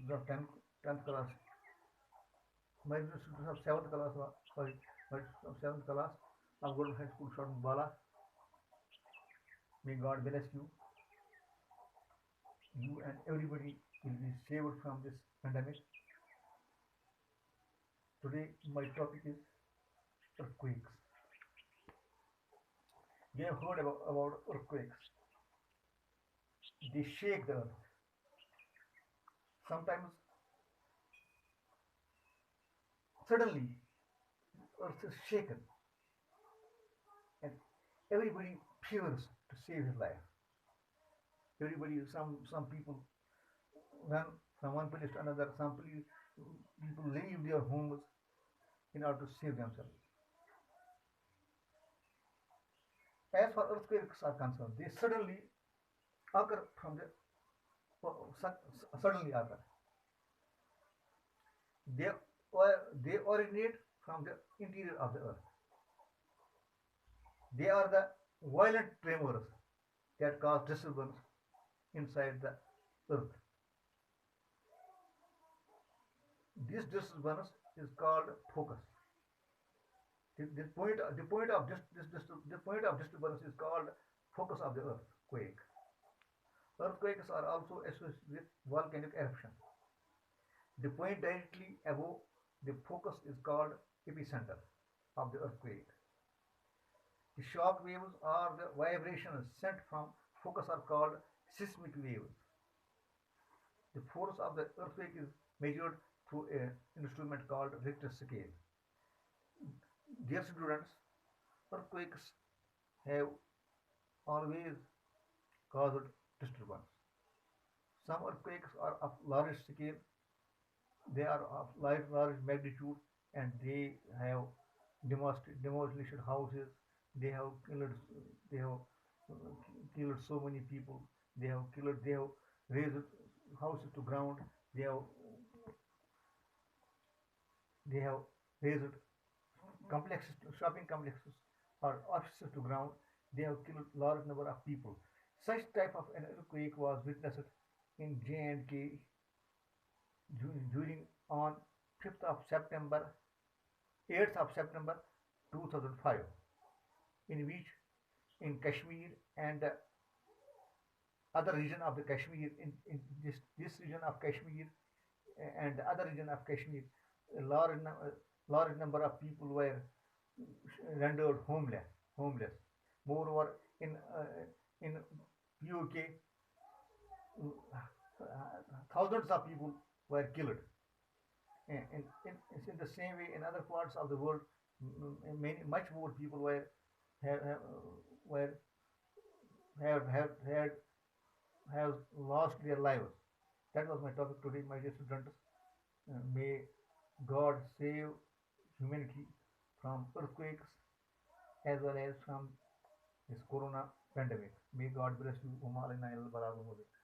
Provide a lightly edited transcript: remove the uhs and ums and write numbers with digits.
students of 10th class, my students of 7th class, sorry, my students of 7th class of Government High School, Short Bala, may God bless you. You and everybody will be saved from this pandemic. Today, my topic is earthquakes. We have heard about earthquakes. They shake the earth. Sometimes, suddenly, earth is shaken and everybody fears to save his life. Everybody, some people run from one place to another. Some people leave their homes in order to save themselves. As far earthquakes are concerned, they suddenly occur from the suddenly occur. They they originate from the interior of the earth. They are the violent tremors that cause disturbance inside the earth. This disturbance is called focus. The point of disturbance is called focus of the earthquake. Earthquakes are also associated with volcanic eruption. The point directly above the focus is called epicenter of the earthquake. The shock waves or the vibrations sent from focus are called seismic waves. The force of the earthquake is measured through an instrument called Richter scale. Dear students, earthquakes have always caused disturbance. Some earthquakes are of large scale, they are of large magnitude, and they have demolished houses. They have killed. They have killed so many people. They have raised houses to ground. They have they have raised complexes, shopping complexes, or offices to ground. They have killed large number of people. Such type of an earthquake was witnessed in J&K during on 5th of September, 8th of September 2005, in which in Kashmir and other region of the Kashmir, in this region of Kashmir and the other region of Kashmir, a large number of people were rendered homeless. Moreover, in UK, thousands of people were killed. In the same way, in other parts of the world, much more people have, have, were have have lost their lives. That was my topic today, my dear students. May God save humanity from earthquakes as well as from this corona pandemic. May God bless you.